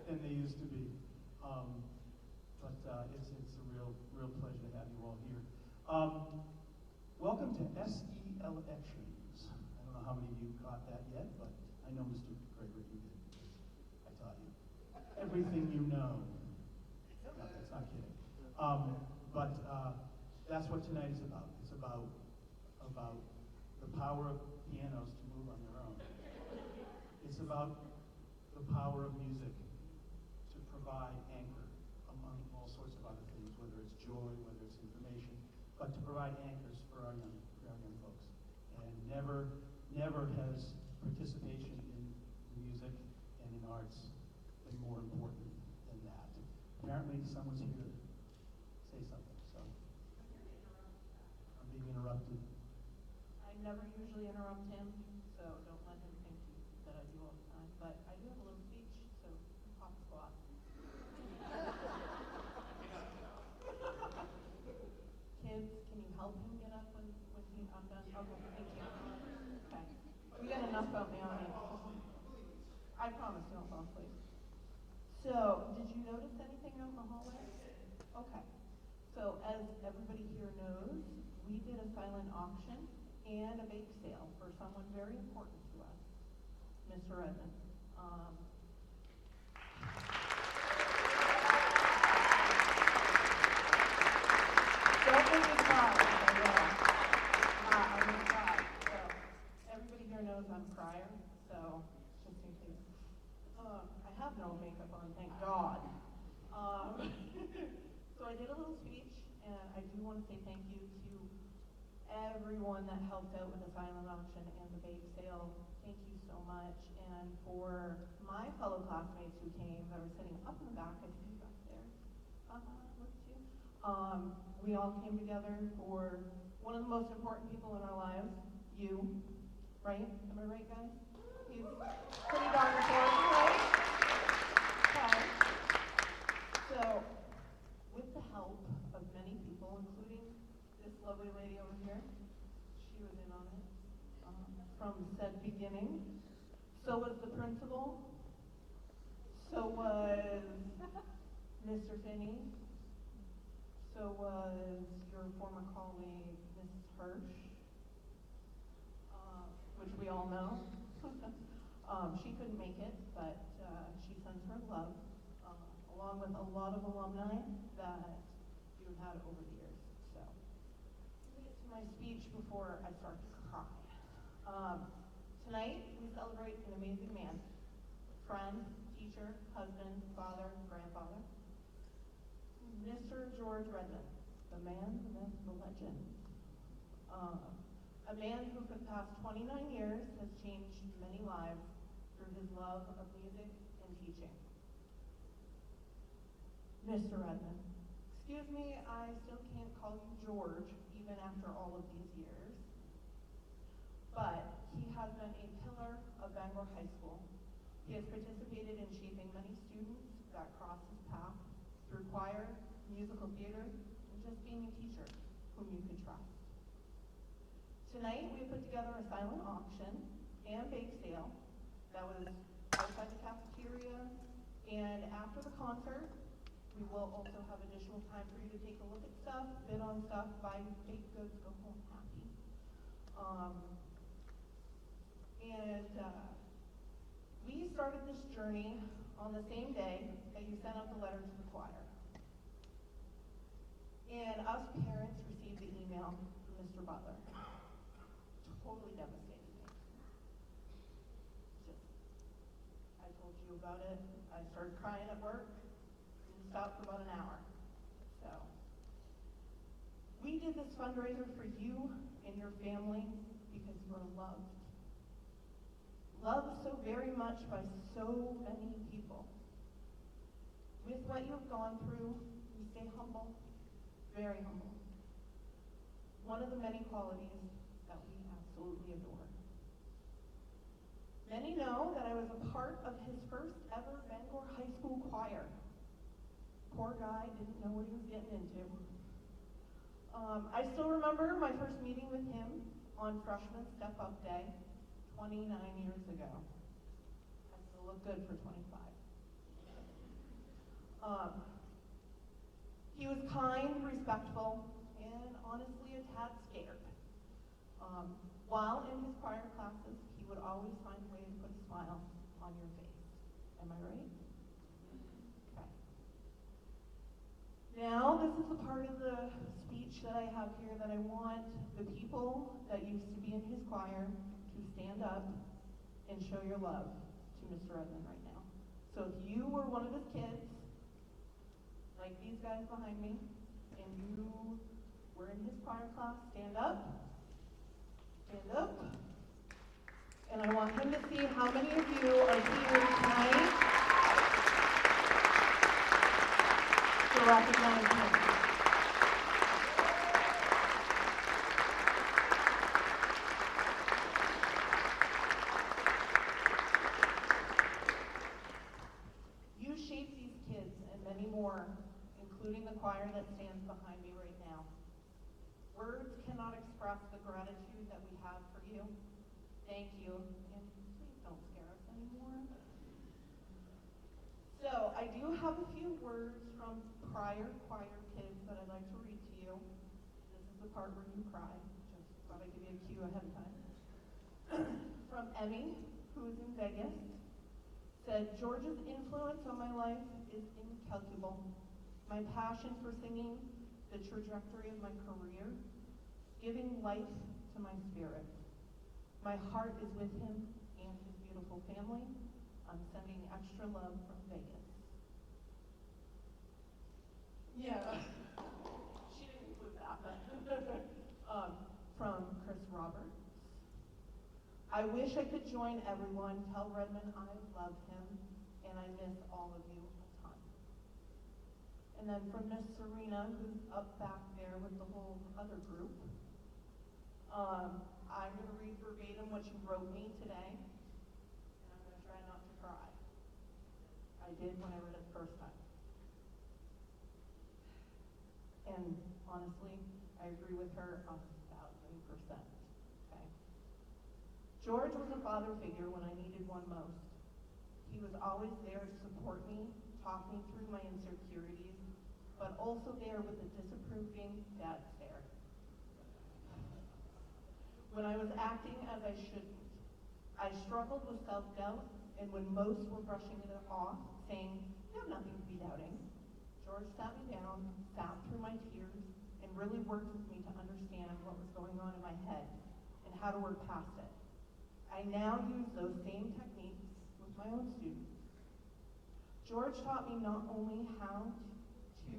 than they used to be. But it's a real pleasure to have you all here. Welcome to SE Elections. I don't know how many of you caught that yet, but I know Mr. Gregory, you did. I taught you everything you know. No, that's not kidding. But that's what tonight is about. It's about the power of pianos to move on their own. It's about the power of music to provide anchor among all sorts of other things, whether it's joy, whether it's information, but to provide anchors for our young folks. And never has participation in music and in arts been more important than that. Apparently, someone's here to say something, so I'm being interrupted. I never usually interrupt him, so don't let him think that I do all the time. But I do have a little speech, so pop squat. Kids, can you help him get up when I'm done? Okay, thank you. Okay. We got enough about me on it. I promise you won't fall asleep. So, did you notice anything out in the hallway? Okay. So, as everybody here knows, we did a silent auction and a bake sale for someone very important to us, Mr. Redmond. Don't make me cry. I'm gonna cry. So everybody here knows I'm a crier, so just in case. I have no makeup on, thank God. So I did a little speech, and I do want to say thank you to everyone that helped out with the silent auction and the bake sale. Thank you so much. And for my fellow classmates who came, that were sitting up in the back, I see you back there. Look at you. We all came together for one of the most important people in our lives, you, right? Am I right, guys? He's pretty darn important, right? Okay. So, with the help of many people, including this lovely lady over here, she was in on it from said beginning. So was the principal. So was Mr. Finney. So was your former colleague, Mrs. Hirsch, which we all know. She couldn't make it, but she sends her love, along with a lot of alumni that you've had over the years. So, let me get to my speech before I start to cry. Tonight, we celebrate an amazing man, friend, teacher, husband, father, grandfather, Mr. George Redmond, the man, the myth, the legend. A man who for the past 29 years has changed many lives through his love of music and teaching. Mr. Redmond, excuse me, I still can't call you George even after all of these years, but he has been a pillar of Bangor High School. He has participated in shaping many students that cross his path through choir, musical theater, and just being a teacher whom you could trust. Tonight, we put together a silent auction and bake sale that was outside the cafeteria, and after the concert, we will also have additional time for you to take a look at stuff, bid on stuff, buy baked goods, go home happy. We started this journey on the same day that you sent out the letter to the choir. And us parents received the email from Mr. Butler. Totally devastated me. I told you about it. I started crying at work. Didn't stop for about an hour. So, we did this fundraiser for you and your family because you are loved. Loved so very much by so many people. With what you've gone through, we stay humble, very humble. One of the many qualities that we absolutely adore. Many know that I was a part of his first ever Bangor High School choir. Poor guy didn't know what he was getting into. I still remember my first meeting with him on freshman step-up day 29 years ago. I still look good for 25. Um, he was kind, respectful, and honestly a tad scared. While in his choir classes, he would always find a way to put a smile on your face. Am I right? Okay. Now, this is the part of the speech that I have here that I want the people that used to be in his choir to stand up and show your love to Mr. Edmund right now. So if you were one of his kids, like these guys behind me, and you were in his choir class, stand up. Stand up. And I want him to see how many of you are here tonight to recognize him. You shape these kids and many more, including the choir that stands behind me right now. Words cannot express the gratitude that we have for you. Thank you, and please don't scare us anymore. So, I do have a few words from prior choir kids that I'd like to read to you. This is the part where you cry. Just thought I'd give you a cue ahead of time. From Emmy, who is in Vegas, said, George's influence on my life is incalculable. My passion for singing, the trajectory of my career, giving life to my spirit. My heart is with him and his beautiful family. I'm sending extra love from Vegas. Yeah, she didn't include that, but from Chris Roberts. I wish I could join everyone, tell Redmond I love him, and I miss all of you a ton. And then from Miss Serena, who's up back there with the whole other group. I'm going to read verbatim what you wrote me today, and I'm going to try not to cry. I did when I read it the first time. And honestly, I agree with her 1,000%. Okay. George was a father figure when I needed one most. He was always there to support me, talk me through my insecurities, but also there with a disapproving dad stare. When I was acting as I shouldn't, I struggled with self-doubt, and when most were brushing it off, saying, you have nothing to be doubting, George sat me down, sat through my tears, and really worked with me to understand what was going on in my head and how to work past it. I now use those same techniques with my own students. George taught me not only how to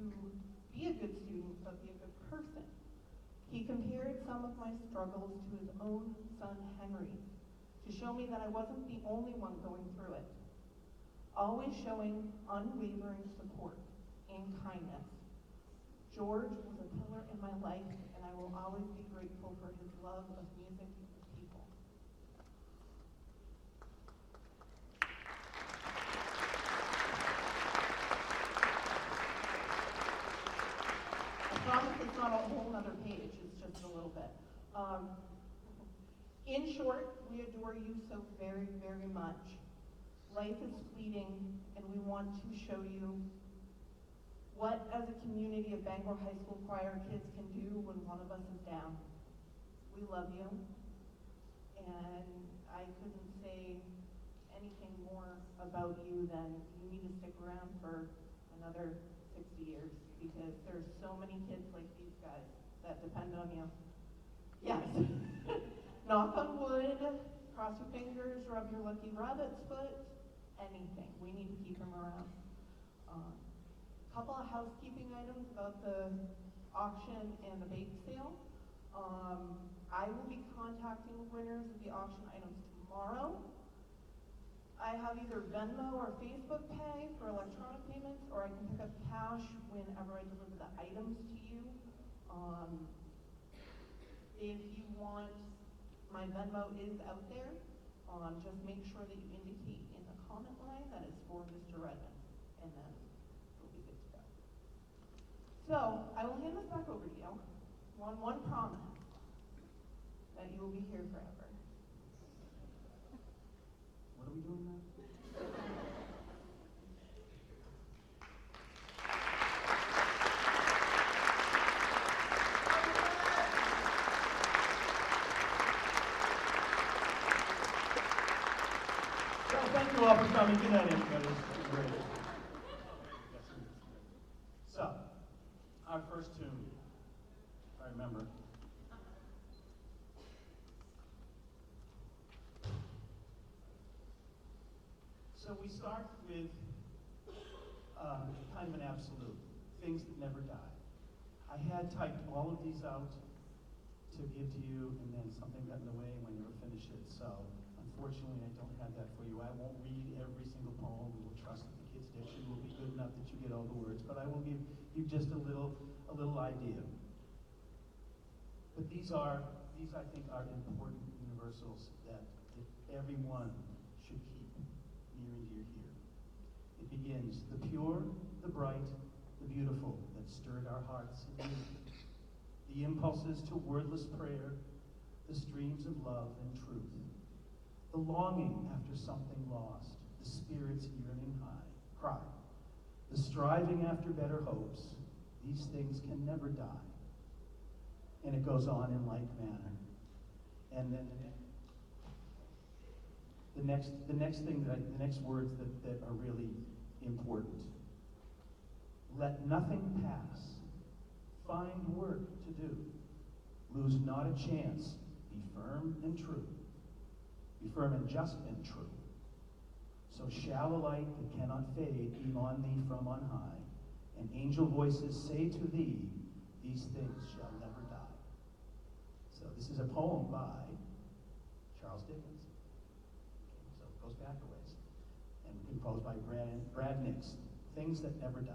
be a good student, but be a good person. He compared some of my struggles to his own son, Henry, to show me that I wasn't the only one going through it. Always showing unwavering support and kindness. George was a pillar in my life, and I will always be grateful for his love of music and people. I promise it's not a whole other page, it's just a little bit. In short, we adore you so very, very much. Life is fleeting, and we want to show you what, as a community of Bangor High School choir kids can do when one of us is down. We love you, and I couldn't say anything more about you than you need to stick around for another 60 years, because there's so many kids like these guys that depend on you. Yes. Knock on wood, cross your fingers, rub your lucky rabbit's foot, anything. We need to keep him around. Couple of housekeeping items about the auction and the bake sale. I will be contacting winners of the auction items tomorrow. I have either Venmo or Facebook Pay for electronic payments, or I can pick up cash whenever I deliver the items to you. If you want, my Venmo is out there. Just make sure that you indicate in the comment line that it's for Mr. Redmond, and then we'll be good to go. So, I will hand this back over to you on one promise, that you will be here forever. What are we doing now? from in Connecticut, but it's great. Yes, it is. So, our first tune, if I remember. So we start with kind of an absolute, things that never die. I had typed all of these out to give to you, and then something got in the way when you were finished it. So unfortunately, I don't have that for you. I won't read every single poem. We will trust that the kids' diction will be good enough that you get all the words, but I will give you just a little idea. But these I think are important universals that everyone should keep near and dear here. It begins, the pure, the bright, the beautiful that stirred our hearts in you. The impulses to wordless prayer, the streams of love and truth. The longing after something lost, the spirit's yearning cry. The striving after better hopes, these things can never die. And it goes on in like manner. And then the next words that are really important. Let nothing pass. Find work to do. Lose not a chance. Be firm and true. Be firm and just and true. So shall a light that cannot fade beam on thee from on high, and angel voices say to thee, these things shall never die. So this is a poem by Charles Dickens. So it goes back a ways. And composed by Brad Nix. Things that never die.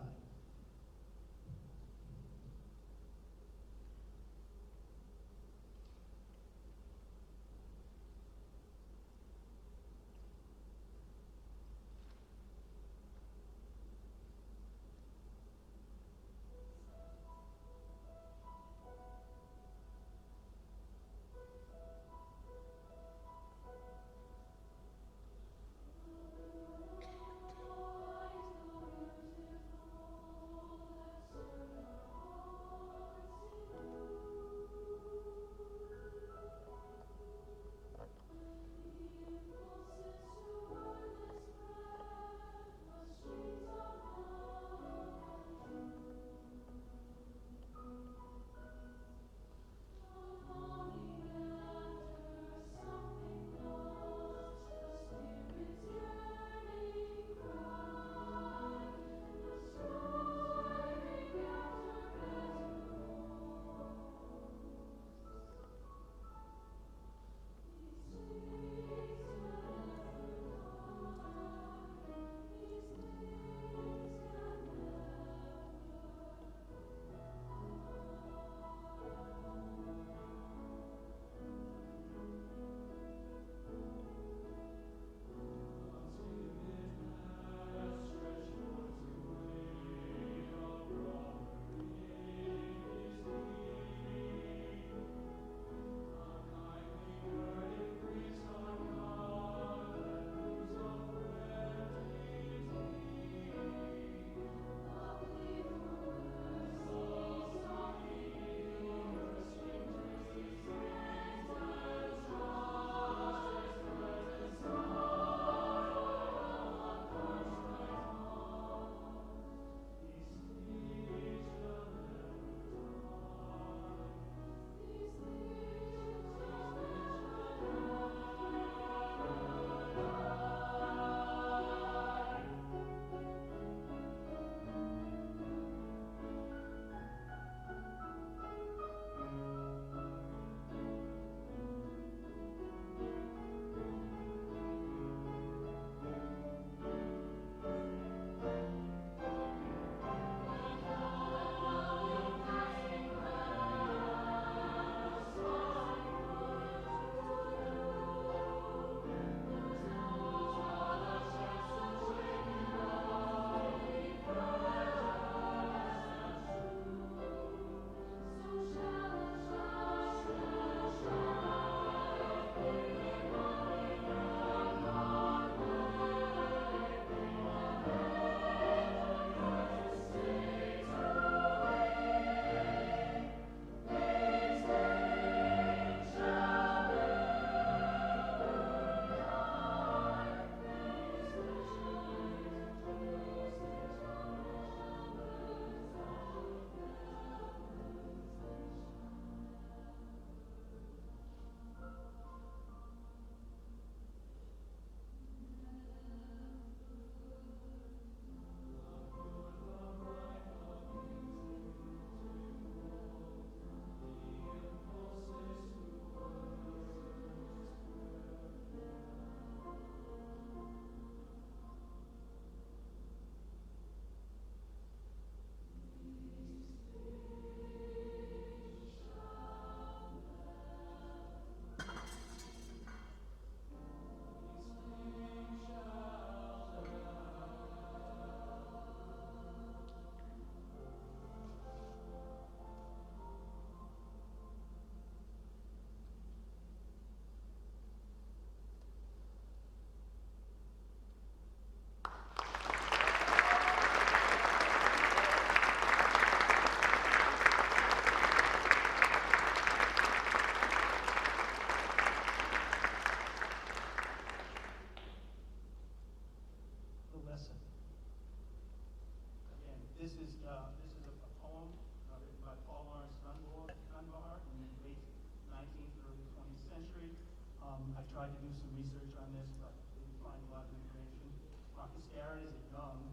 I tried to do some research on this, but didn't find a lot of information. Marcus Garrett is a young,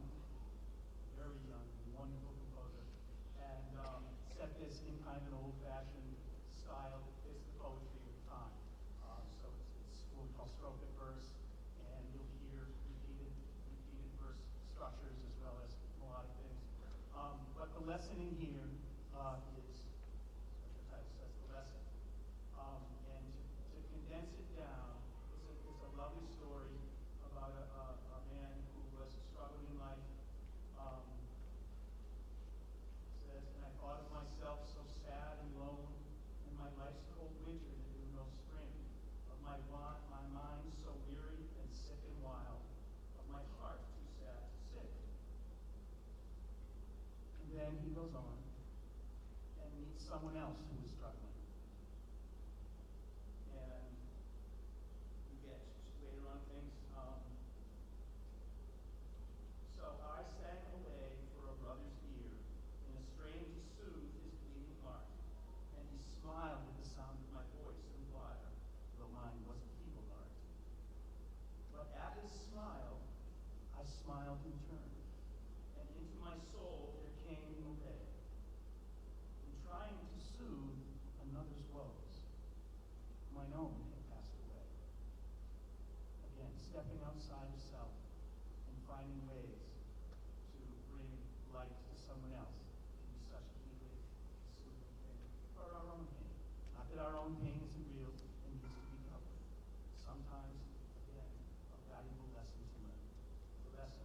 very young, wonderful composer, and set this in kind of an old-fashioned style that fits the poetry of the time. So it's what we call strophic verse, and you'll hear repeated verse structures as well as melodic things. But the lesson in here is, what the title says, the lesson. And to condense it down, it's a lovely story about a man who was struggling in life. It says, and I thought of myself so sad and lone, in my life's cold winter that knew no spring, of my mind so weary and sick and wild, of my heart too sad to sing. And then he goes on and meets someone else who is struggling. And we get later on things. So I sang away for a brother's ear, in a strain to soothe his bleeding heart. And he smiled at the sound of my voice and lyre, though mine was a feeble art. But at his smile, I smiled in turn, and into my soul there came a ray. In trying to soothe another's woes, mine own had passed away. Again, stepping outside of self and finding ways to bring light to someone else can be such a healing, soothing thing for our own pain. Not that our own pain isn't real and needs to be covered. Sometimes, again, a valuable lesson to learn. The lesson.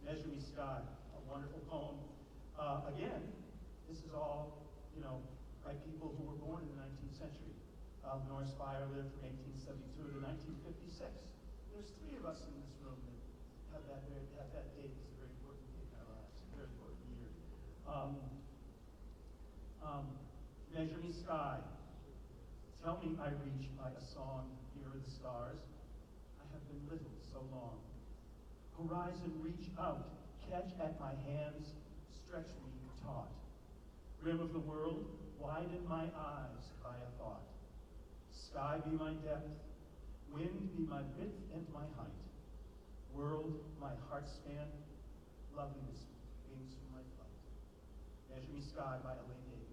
Measure Me Sky, a wonderful poem. Again, this is all, by people who were born in the 19th century. Norris Spire lived from 1872 to 1956. There's 3 of us in this room that have that date as a very important date in our lives, a very important year. Measure Me Sky. Tell me I reach by a song, here are the stars. I have been little so long. Horizon, reach out, catch at my hands, stretch me taut. Rim of the world, widen my eyes by a thought. Sky be my depth, wind be my width and my height. World, my heart span, loveliness, wings from my flight. Measure Me Sky by Elaine Hagenberg.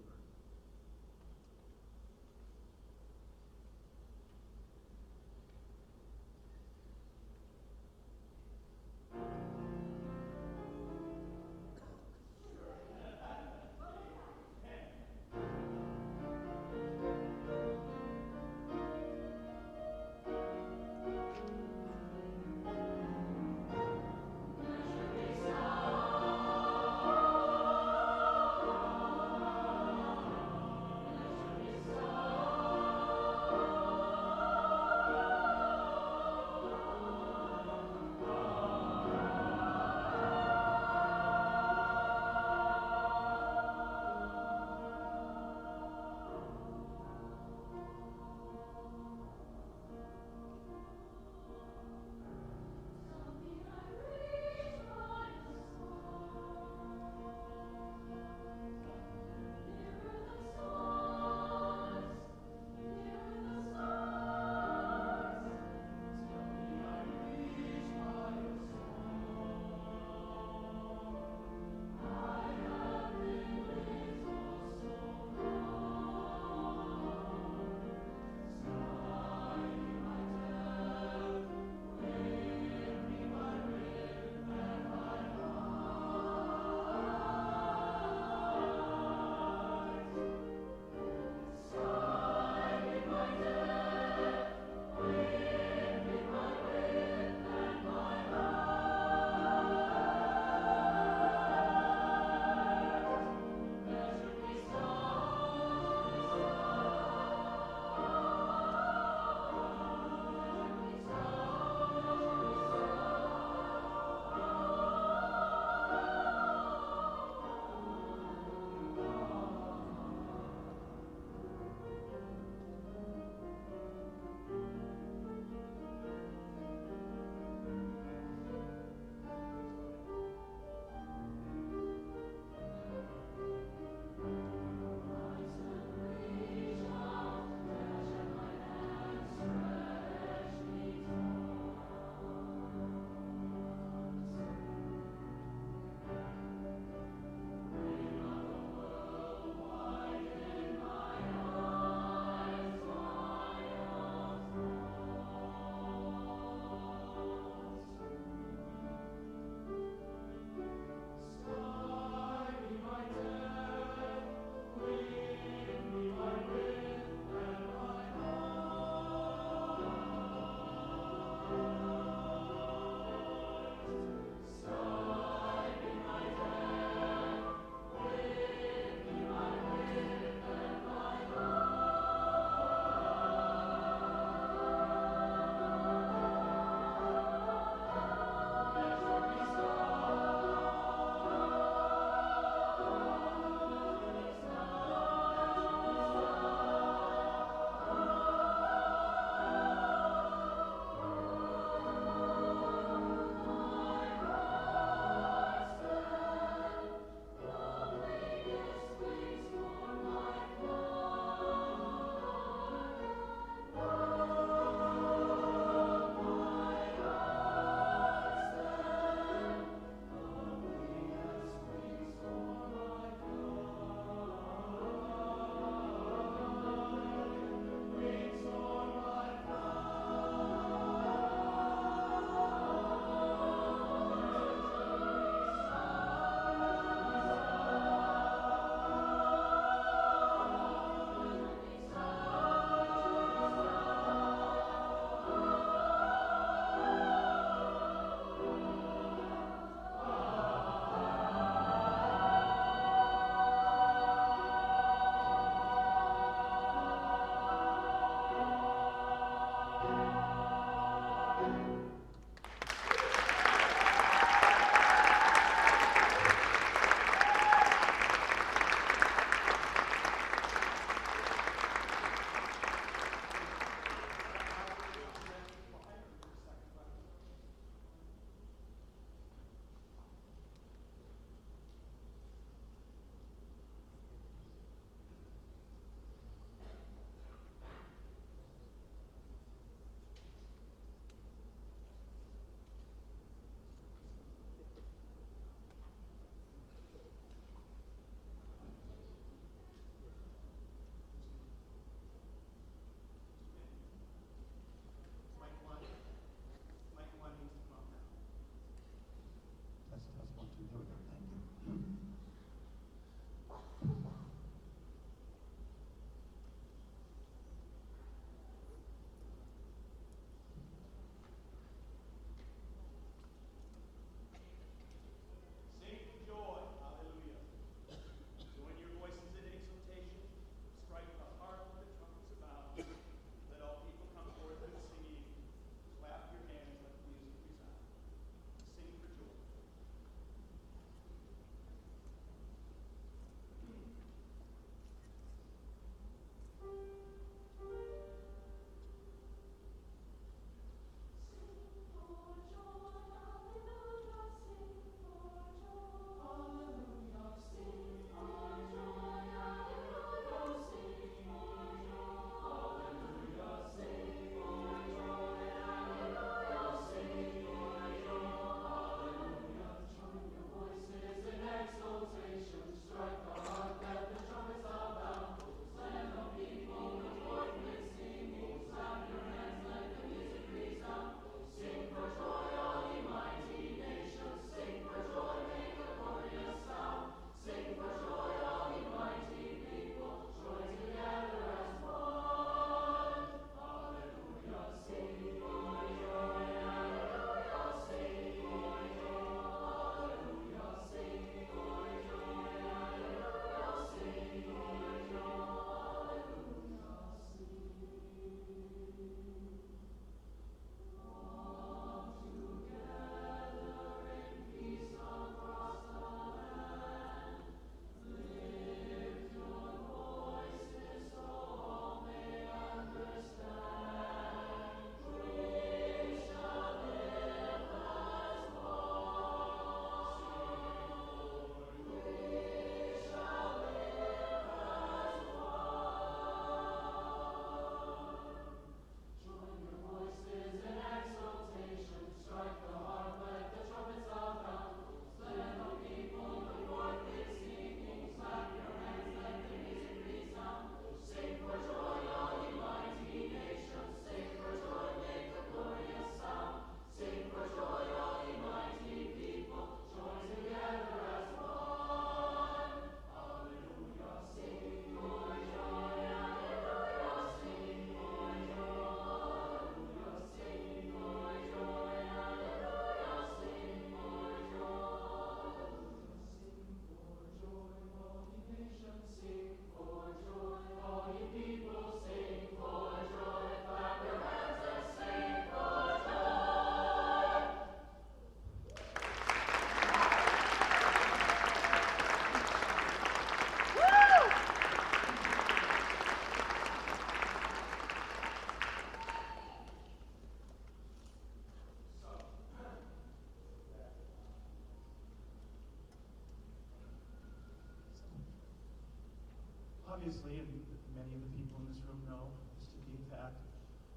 obviously, and many of the people in this room know, is to be the fact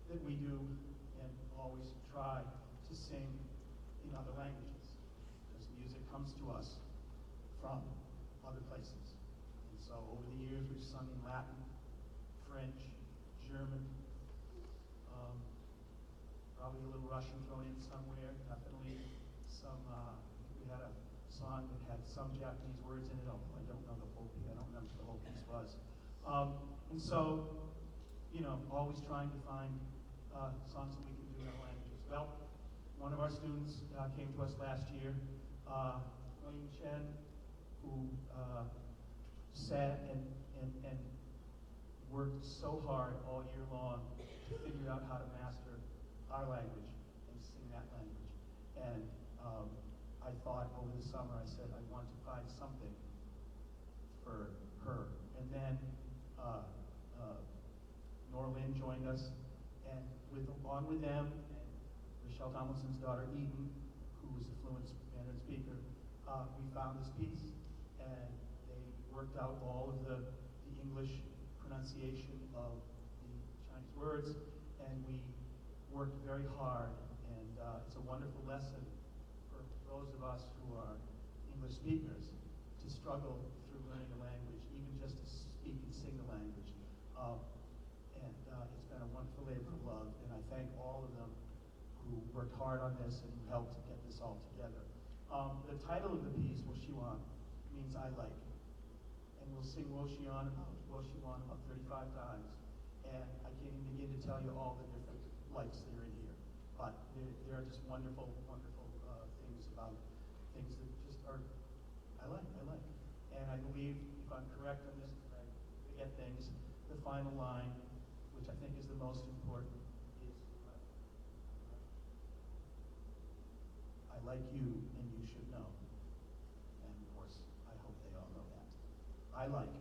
that we do and always try to sing in other languages, because music comes to us from other places. And so over the years, we've sung in Latin, French, German, probably a little Russian thrown in somewhere, definitely some, we had a song that had some Japanese words in it, although I don't know the whole piece, I don't remember what the whole piece was. And so, you know, always trying to find songs that we can do in our languages. Well, one of our students came to us last year, Wayne Chen, who sat and worked so hard all year long to figure out how to master our language and sing that language. And I thought over the summer, I said, I want to find something for her. And then Nora Lynn joined us, and along with them, and Michelle Tomlinson's daughter Eden, who was a fluent Mandarin speaker, we found this piece, and they worked out all of the English pronunciation of the Chinese words, and we worked very hard, and it's a wonderful lesson for those of us who are English speakers to struggle through learning a language, even just to speak and sing the language. It's been a wonderful labor of love, and I thank all of them who worked hard on this and who helped to get this all together. The title of the piece, Woshiwan, means I like. And we'll sing Woshiwan about 35 times. And I can't even begin to tell you all the different likes that are in here. But there are just wonderful, wonderful things about things that just are, I like. And I believe, if I'm correct on this, because I forget things, the final line, which I think is the most important, is I like you, and you should know. And of course, I hope they all know that. I like.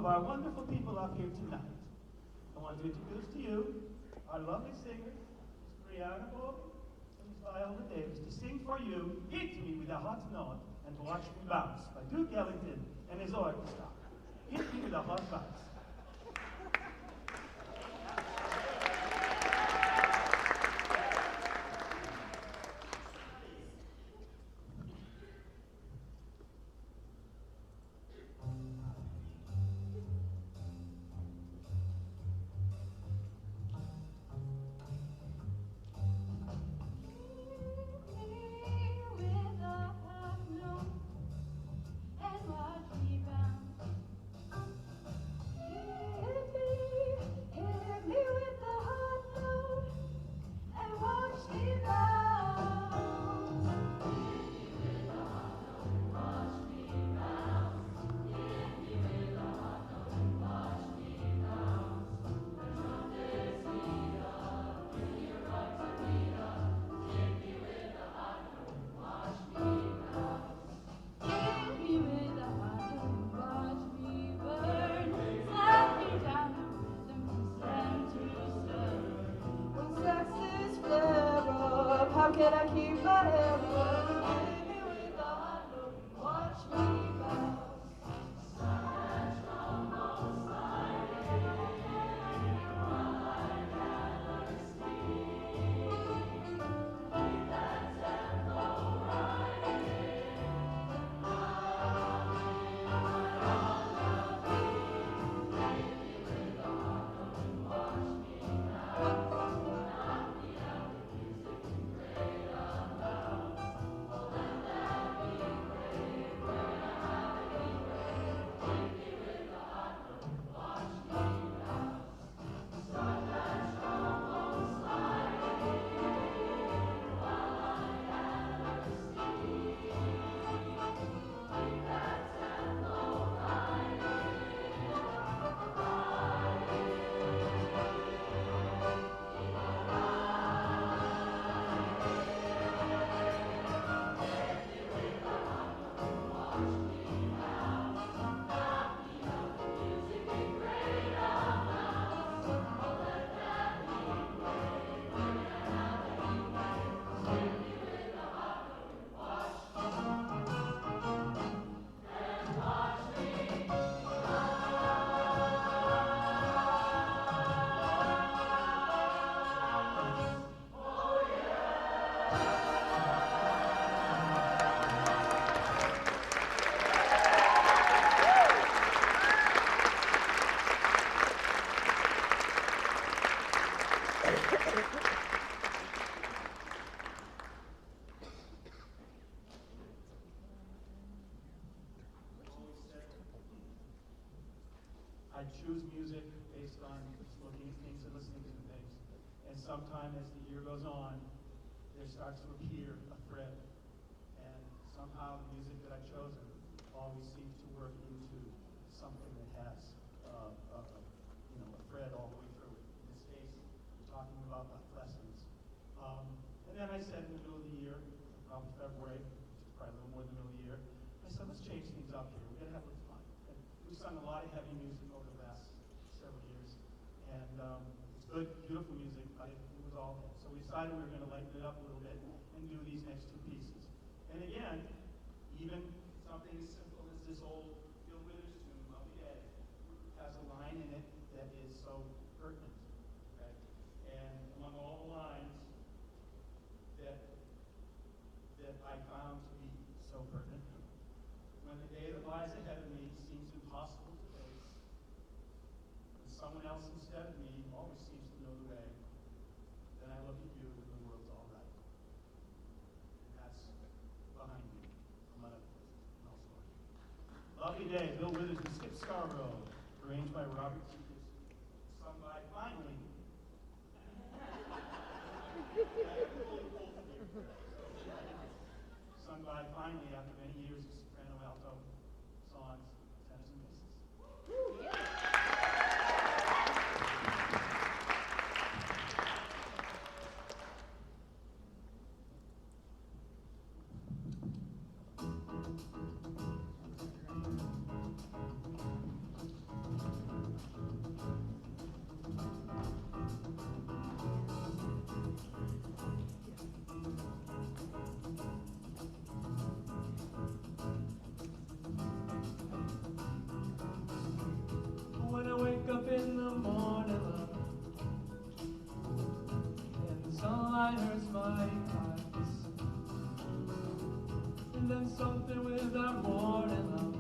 of our wonderful people up here tonight, I want to introduce to you our lovely singers, Miss Brianna Bowlby and Miss Viola Davis, to sing for you "Hit Me with a Hot Note" and "Watch Me Bounce" by Duke Ellington and his orchestra. Hit me with a hot bounce. How can I keep my head up? Hit me with a hot note and watch me bounce. I choose music based on just looking at things and listening to things. And sometime as the year goes on, there starts to appear a thread. And somehow the music that I've chosen always seems to work into something that has a thread all the way through it. In this case, we're talking about lessons. And then I said in the middle of the year, probably February, which is probably a little more than the middle of the year, I said, let's change things up here. We're going to have a little fun. And we've sung a lot of heavy music over the last several years. And it's good, beautiful music, but it was all hit. So we decided we were going to lighten it up a little bit and do these next two pieces. And again, even something as simple as this old Bill Withers tune, "I'll Be Dead," has a line in it that is so pertinent. Okay? And among all the lines that I found to be so pertinent, "When the day that lies ahead of me seems impossible to face, when someone else instead of me always seems to know the way, then I look at you and the world's all right." And that's behind me. I'm gonna tell a story. "Lovely Day," Bill Withers and Skip Scarborough, arranged by Robert Seekers, sung by finally. Sung by finally after many years of soprano alto songs, tenors and basses. without more than love.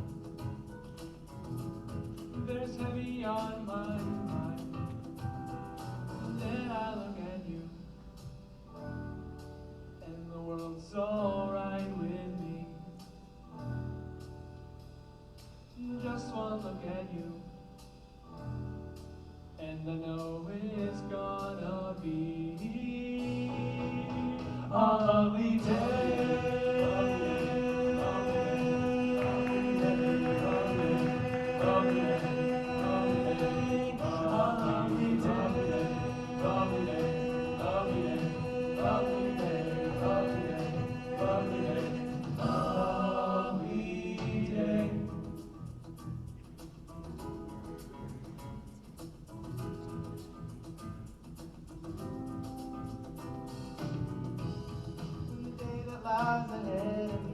There's heavy on my mind. And then I look at you, and the world's alright with me. Just one look at you, and I know it's gonna be a lovely day. Lies ahead of me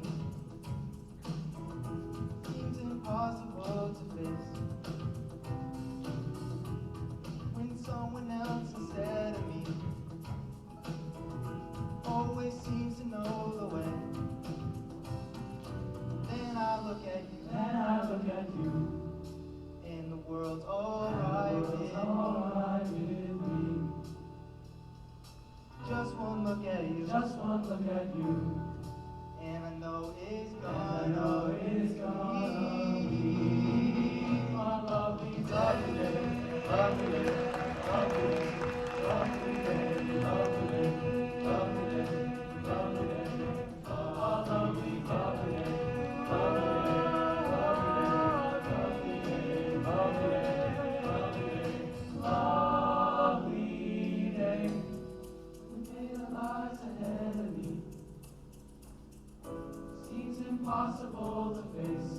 seems impossible to face. When someone else instead of me always seems to know the way. Then I look at you, and the world's alright with me. Just one look at you, and I know it's gonna be a lovely day, lovely day, lovely day, lovely day, lovely day, lovely day, lovely day, lovely day, a lovely, lovely day, lovely day, lovely day, lovely day, lovely day. The day that lies ahead of me seems impossible to face.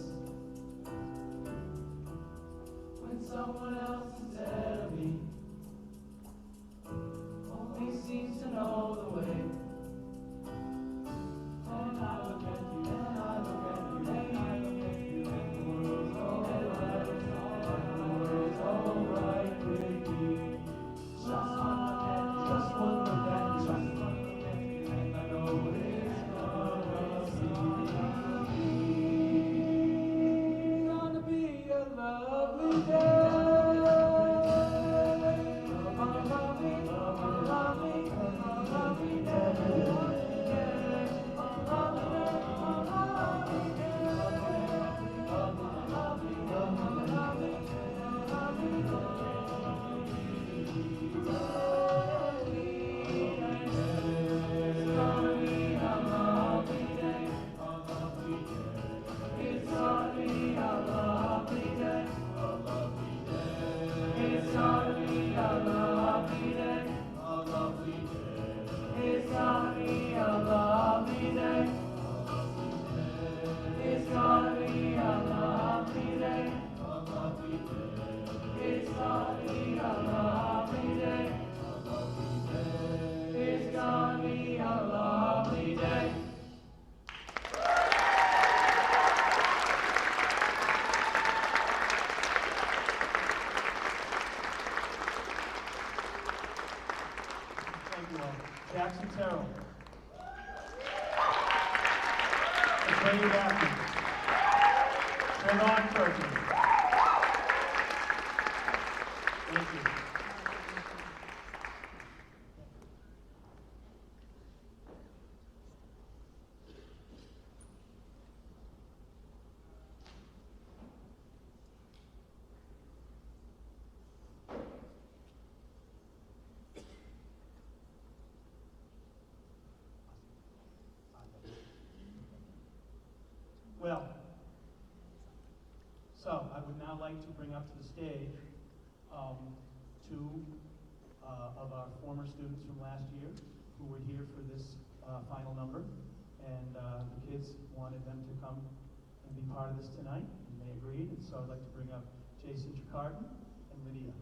When someone else instead of me only seems to know the way. Then I look at you, then I look at you, then I look at you, and the world's alright, the world's alright with me. Just one look at you, and I know it's gonna be a lovely day. Jackson Terrell. Brady Daphne. Trevon Perkins. Thank you. Well, so I would now like to bring up to the stage two of our former students from last year who were here for this final number, and the kids wanted them to come and be part of this tonight, and they agreed, and so I'd like to bring up Jason Jacardin and Lydia.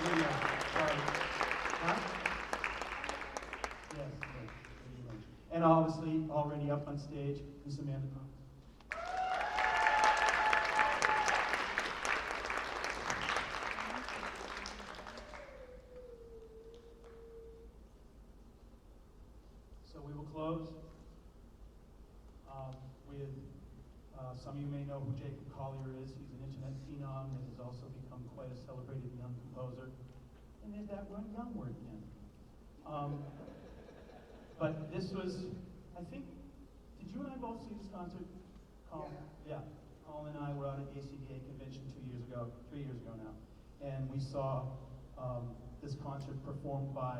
Lydia, sorry. Huh? Yes, right. And obviously, already up on stage, Miss Amanda Thomas. So we will close Jacob Collier is. He's an internet phenom that has also become quite a celebrated young composer. And there's that one young word again. But this was, I think, did you and I both see this concert? Colin? Yeah. Colin and I were out at ACDA convention 3 years ago now. And we saw this concert performed by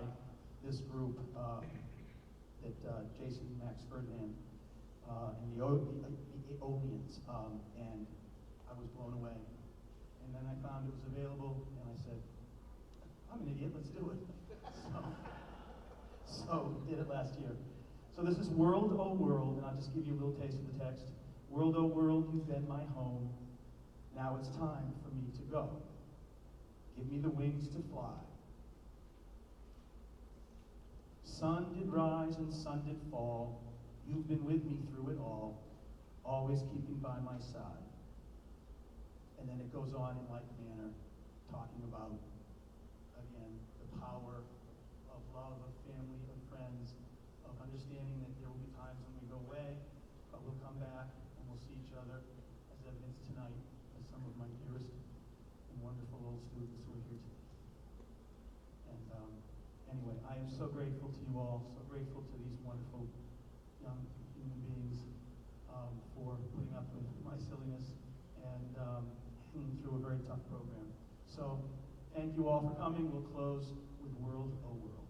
this group that Jason Max Ferdinand and the Aeolians, and I was blown away. And then I found it was available, and I said, I'm an idiot, let's do it. So we did it last year. So this is World, Oh World, and I'll just give you a little taste of the text. World, oh world, you've been my home. Now it's time for me to go. Give me the wings to fly. Sun did rise and sun did fall. You've been with me through it all, always keeping by my side. And then it goes on in like manner, talking about, again, the power of love, of family, of friends, of understanding that there will be times when we go away, but we'll come back and we'll see each other, as evidenced tonight as some of my dearest and wonderful old students who are here today. And anyway, I am so grateful to you all, so grateful to these wonderful young human beings for putting up with my silliness and hanging through a very tough program. So thank you all for coming. We'll close with World, Oh World.